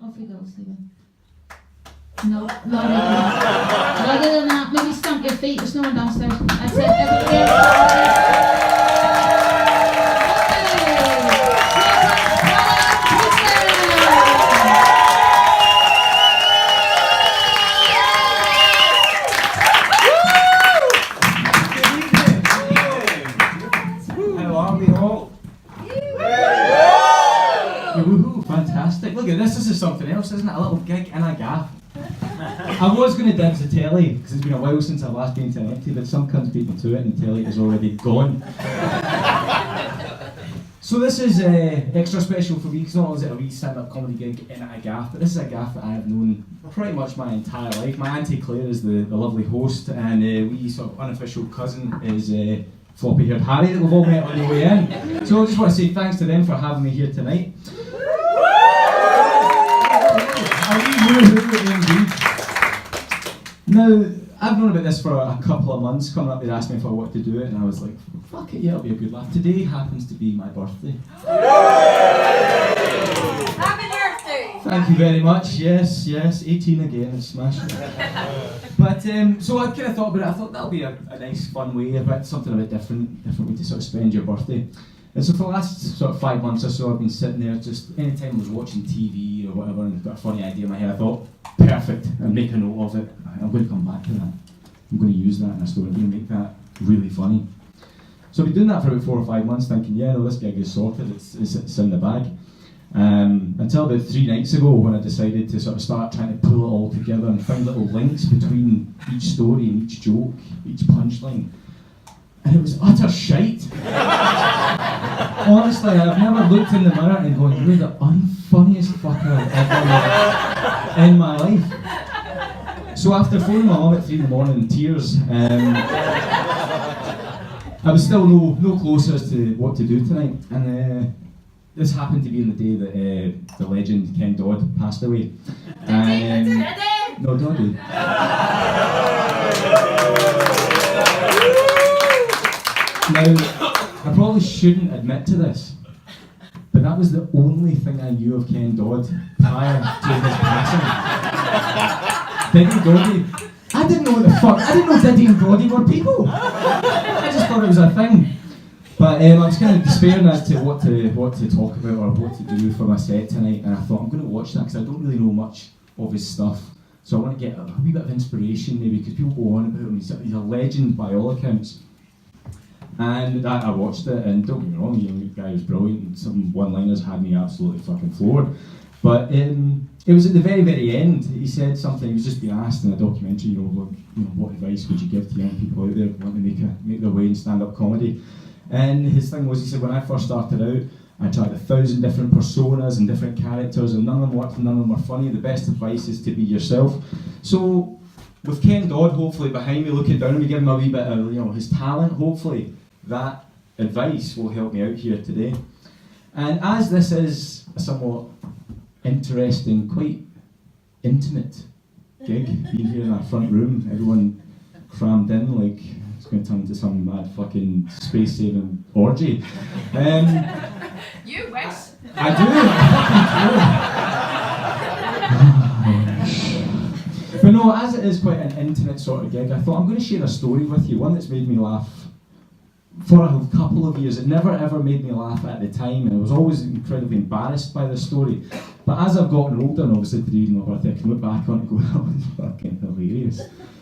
Off we go, Stephen. No, louder than that. Louder than that. Maybe stamp your feet. There's no one downstairs. That's it. Everybody else. Fantastic. Look at this. This is something else, isn't it? A little gig in a gaff. I was going to dibs the telly because it's been a while since I've last been to an empty, but some cunt's beat me to it and the telly is already gone. So this is extra special for me because not only is it a wee stand-up comedy gig in a gaff, but this is a gaff that I have known pretty much my entire life. My auntie Claire is the lovely host, and wee sort of unofficial cousin is floppy-haired Harry that we've all met on the way in. So I just want to say thanks to them for having me here tonight. Now, I've known about this for a couple of months. Coming up, they asked me if I wanted to do it, and I was like, fuck it, yeah, it'll be a good laugh. Today happens to be my birthday. Happy birthday! Thank you very much. Yes, 18 again, it's smashing. But, so I kind of thought about it. I thought that'll be a nice, fun way, something a bit different way to sort of spend your birthday. And so for the last sort of 5 months or so, I've been sitting there just anytime I was watching TV or whatever and got a funny idea in my head, I thought, perfect, and make a note of it. I'm going to come back to that. I'm going to use that in a story. I'm going to make that really funny. So I've been doing that for about 4 or 5 months, thinking, yeah, no, this gig is sorted, it's in the bag. Until about 3 nights ago when I decided to sort of start trying to pull it all together and find little links between each story and each joke, each punchline. And it was utter shite. Honestly, I've never looked in the mirror and gone, you're the unfunniest fucker I've ever met in my life. So after phoning my mum at 3 in the morning in tears, I was still no closer as to what to do tonight. And this happened to be in the day that the legend Ken Dodd passed away. No, Doddy. Now, I probably shouldn't admit to this, but that was the only thing I knew of Ken Dodd prior to his passing. Diddy Doddy. I didn't know what the fuck. I didn't know Diddy and Doddy were people. I just thought it was a thing. But I was kind of despairing as to what to talk about or what to do for my set tonight, and I thought I'm going to watch that because I don't really know much of his stuff. So I want to get a wee bit of inspiration maybe because people go on about him. He's a legend by all accounts. And I watched it, and don't get me wrong, the guy was brilliant, and some one-liners had me absolutely fucking floored. But it was at the very, very end, he said something, he was just being asked in a documentary, what advice would you give to young people out there who want to make their way in stand-up comedy? And his thing was, he said, when I first started out, I tried 1,000 different personas and different characters, and none of them worked and none of them were funny. The best advice is to be yourself. So, with Ken Dodd hopefully behind me looking down, we give him a wee bit of his talent, hopefully that advice will help me out here today. And as this is a somewhat interesting, quite intimate gig, being here in our front room, everyone crammed in like it's going to turn into some mad fucking space-saving orgy. You wish. I do. But no, as it is quite an intimate sort of gig, I thought I'm going to share a story with you, one that's made me laugh for a couple of years. It never ever made me laugh at the time, and I was always incredibly embarrassed by this story. But as I've gotten older, and obviously to read my birthday, I can look back on it and go, that was fucking hilarious.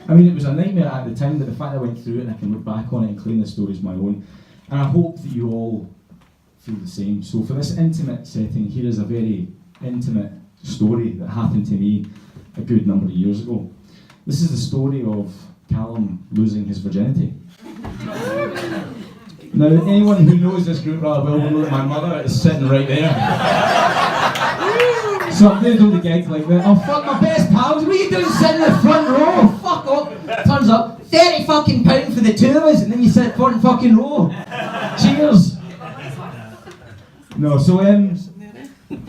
I mean, it was a nightmare at the time, but the fact I went through it and I can look back on it and claim the story as my own. And I hope that you all feel the same. So for this intimate setting, here is a very intimate story that happened to me a good number of years ago. This is the story of Callum losing his virginity. Now, anyone who knows this group rather well will know that my mother is sitting right there. So I'm going to do the gig like that. Oh fuck, my best pals, what are you doing sitting in the front row? Fuck up. Turns up, £30 fucking for the two of us, and then you sit front fucking row. Cheers. No, so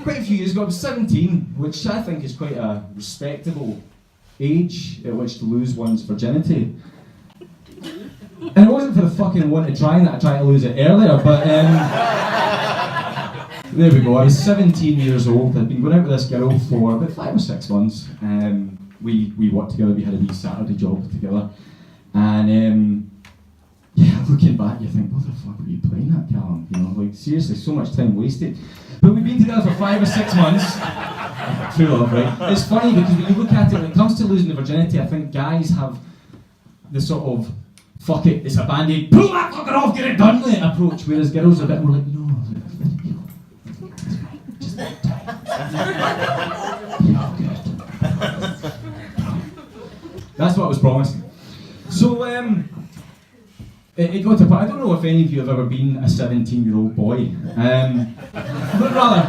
quite a few years ago, I was 17, which I think is quite a respectable age at which to lose one's virginity. And it wasn't for the fucking want of trying that I tried to lose it earlier, but There we go. I was 17 years old. I'd been going out with this girl for about 5 or 6 months. We worked together. We had a wee Saturday job together. And yeah, looking back, you think, what the fuck were you playing at, Callum? You know, like seriously, so much time wasted. But we've been together for 5 or 6 months. True love, right? It's funny because when you look at it, when it comes to losing the virginity, I think guys have the sort of fuck it, it's a band-aid, pull that fucker off, get it done with approach, whereas girls are a bit more like, no, just let it die. Good. That's what I was promising. So, it got to, I don't know if any of you have ever been a 17-year-old boy, but rather,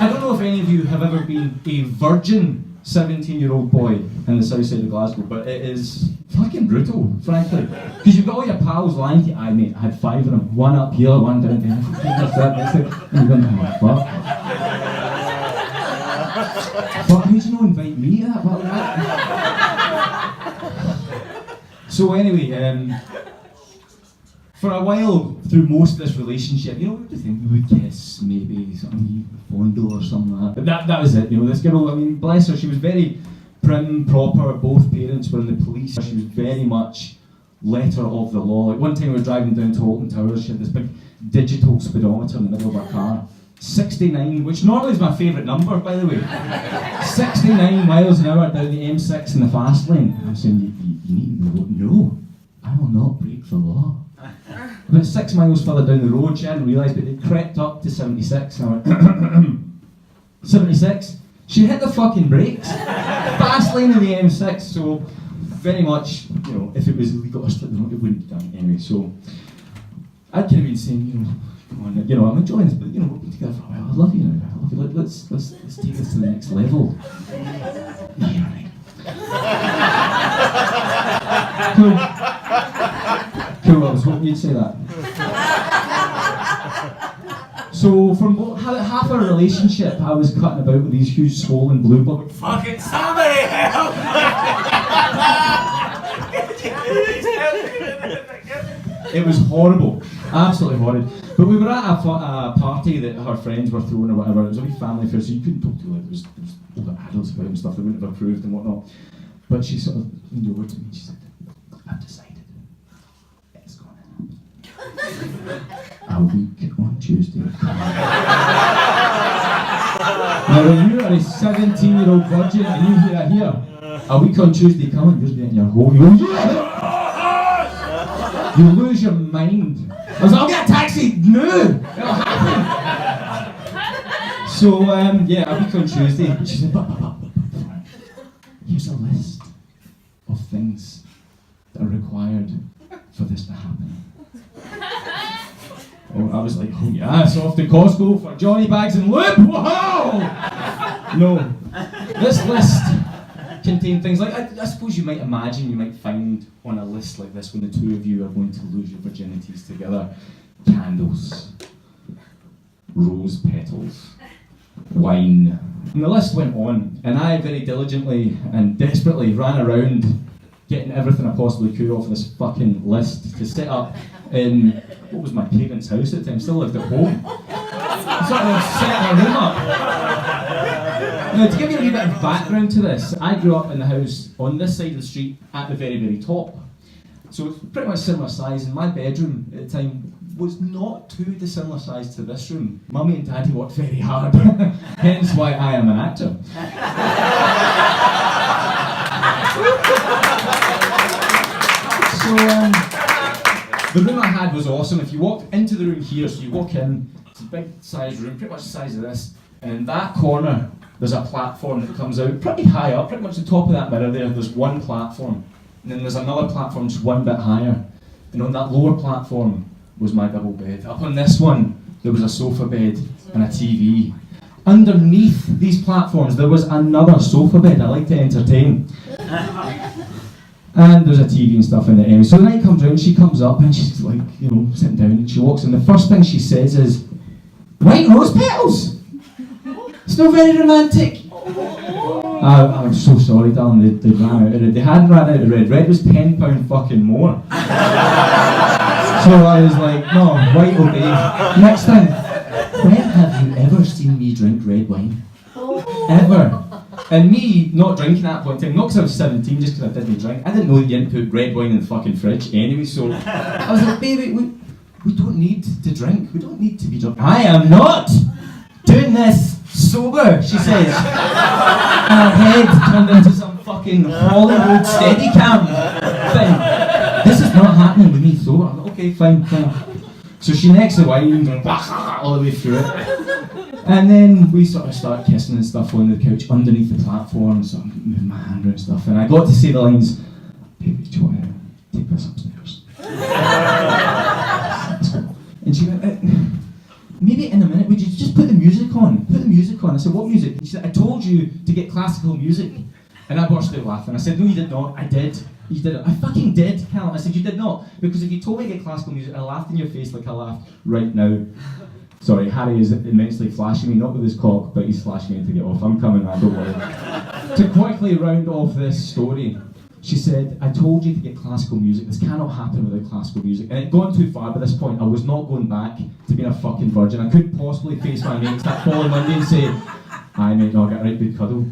I don't know if any of you have ever been a virgin 17-year-old boy in the south side of Glasgow, but it is fucking brutal, frankly. Because you've got all your pals lying to you. I mate, I had 5 of them, one up here, one down there, and you're going, oh, fuck. But who'd you know invite me to that? What, that? So anyway, for a while, through most of this relationship, you know, we would kiss, maybe something fondle or something like that. But that was it, you know, this girl, I mean, bless her, she was very prim, proper, both parents were in the police, she was very much letter of the law. Like one time we were driving down to Alton Towers, she had this big digital speedometer in the middle of her car. 69, which normally is my favourite number, by the way. 69 miles an hour down the M6 in the fast lane. I'm saying, you need to know, no, I will not break the law. About 6 miles further down the road, she hadn't realised, but it crept up to 76. And I went, 76? She hit the fucking brakes. Fast lane of the M6, so very much, you know, if it was illegal or something, it wouldn't be done anyway. So I'd kind of been saying, you know, come on, you know, I'm enjoying this, but you know, we've been together for a while. I love you now. I love you. Let's take this to the next level. Yeah, right. Cool, I was hoping you'd say that. So, from half our relationship, I was cutting about with these huge swollen blue bugs. Fucking somebody help! It was horrible, absolutely horrid. But we were at a party that her friends were throwing or whatever. It was a wee family affair, so you couldn't talk to her. There was older adults about and stuff they wouldn't have approved and whatnot. But she sort of leaned over to me and she said, I've decided. It's going to happen. A week on Tuesday. Now when you are a 17-year-old virgin and you hear it here, a week on Tuesday coming, you're getting your whole, you lose your mind. I was like, I'll get a taxi, no, it'll happen. So yeah, a week on Tuesday, she said, but, here's a list of things that are required for this to happen. Oh, I was like, oh yeah, it's off to Costco for Johnny Bags and Lube, whoa! No, this list contained things like, I suppose you might imagine, you might find on a list like this when the two of you are going to lose your virginities together, candles, rose petals, wine. And the list went on, and I very diligently and desperately ran around getting everything I possibly could off this fucking list to set up in, what was my parents' house at the time, still lived at home. Sort of set my room up. Now, to give you a wee bit of background to this, I grew up in the house on this side of the street at the very, very top. So it's pretty much similar size, and my bedroom at the time was not too dissimilar size to this room. Mummy and Daddy worked very hard, hence why I am an actor. So the room I had was awesome. If you walked into the room here, so you walk in, it's a big size room, pretty much the size of this, and in that corner there's a platform that comes out pretty high up, pretty much the top of that mirror there's one platform, and then there's another platform just one bit higher, and on that lower platform was my double bed. Up on this one there was a sofa bed and a TV. Underneath these platforms there was another sofa bed. I like to entertain. And there's a TV and stuff in there anyway. So the night comes round, she comes up and she's like, you know, sitting down, and she walks in. The first thing she says is, white rose petals! It's not very romantic. I'm so sorry, darling, they ran out of red. They hadn't ran out of red. Red was £10 fucking more. So I was like, no, white will be. Next thing, when have you ever ever. And me not drinking at that point in time, not because I was 17, just because I didn't drink. I didn't know that you didn't put red wine in the fucking fridge anyway, so I was like, baby, we don't need to drink. We don't need to be drunk. I am not doing this sober, she says. And her head turned into some fucking Hollywood Steadicam thing. This is not happening with me sober. I'm like, okay, fine. So she necks the wine, going all the way through it. And then we sort of start kissing and stuff on the couch underneath the platform, so I'm moving my hand around and stuff. And I got to say the lines, baby, do you want to take this upstairs? And she went, maybe in a minute, would you just put the music on? Put the music on. I said, what music? And she said, I told you to get classical music. And I burst out laughing. I said, no, you did not. I did. You did it. I fucking did, Callum. I said, you did not. Because if you told me to get classical music, I laughed in your face like I laughed right now. Sorry, Harry is immensely flashing me, not with his cock, but he's flashing me to get off. I'm coming, man, don't worry. To quickly round off this story, she said, I told you to get classical music. This cannot happen without classical music. And it had gone too far by this point. I was not going back to being a fucking virgin. I couldn't possibly face my mates that following Monday and say, I mate, no, I got a right good cuddle.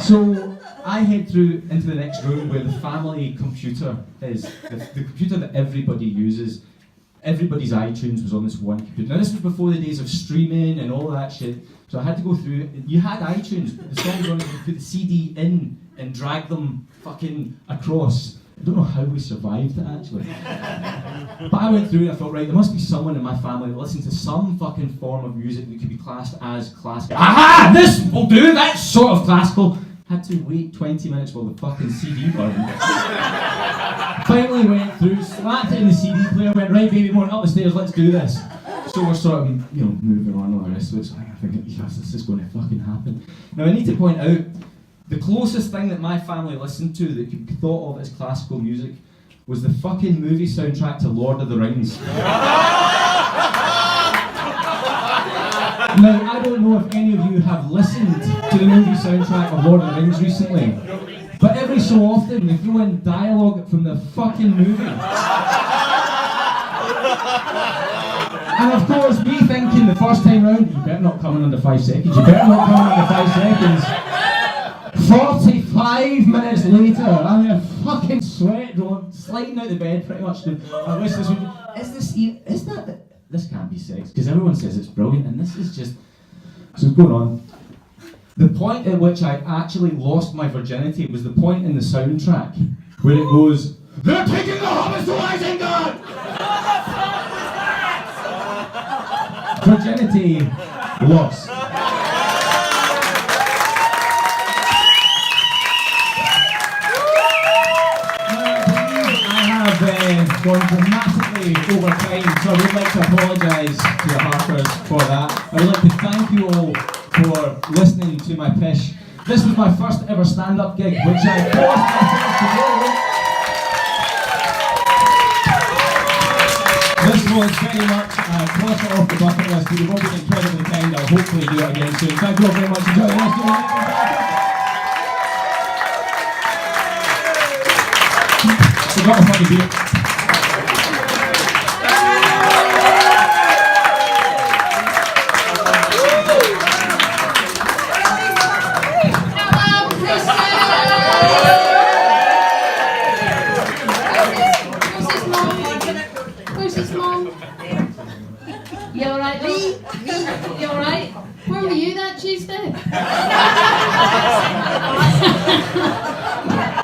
So I head through into the next room where the family computer is, the computer that everybody uses. Everybody's iTunes was on this one computer. Now this was before the days of streaming and all that shit, so I had to go through, you had iTunes, the songs on it, you put the CD in and drag them fucking across. I don't know how we survived it actually. But I went through and I thought, right, there must be someone in my family that listens to some fucking form of music that could be classed as classical. Aha! This will do, that's sort of classical. Had to wait 20 minutes while the fucking CD burned. Finally went through, slapped it in the CD player, went, right baby, we're up the stairs, let's do this. So we're sort of, moving on all the rest of it, so I think, yes, this is going to fucking happen. Now I need to point out, the closest thing that my family listened to that could be thought of as classical music was the fucking movie soundtrack to Lord of the Rings. Now, I don't know if any of you have listened to the movie soundtrack of Lord of the Rings recently, but every so often they throw in dialogue from the fucking movie. And of course, me thinking the first time round, you better not come in under 5 seconds, you better not come in under 5 seconds. 45 minutes later, I'm in a fucking sweat, sliding out the bed pretty much. I wish this would, this can't be sex, because everyone says it's brilliant, and this is just, so it's going on. The point at which I actually lost my virginity was the point in the soundtrack where it goes, they're taking the hobbits to Isengard! Virginity lost. Gone dramatically over time, so I would like to apologise to the Harkers for that. I would like to thank you all for listening to my pish. This was my first ever stand-up gig, which I forced myself to do. This was very much cross it off the bucket list. You've all been incredibly kind. I'll hopefully do it again soon. Thank you all very much. Enjoy the rest of your night. Forgot my fucking beer. You alright, Lee? You alright? Where were you that Tuesday?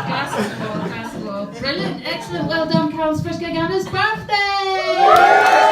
Glasgow. Brilliant, excellent, well done, Callum's first gig on his birthday!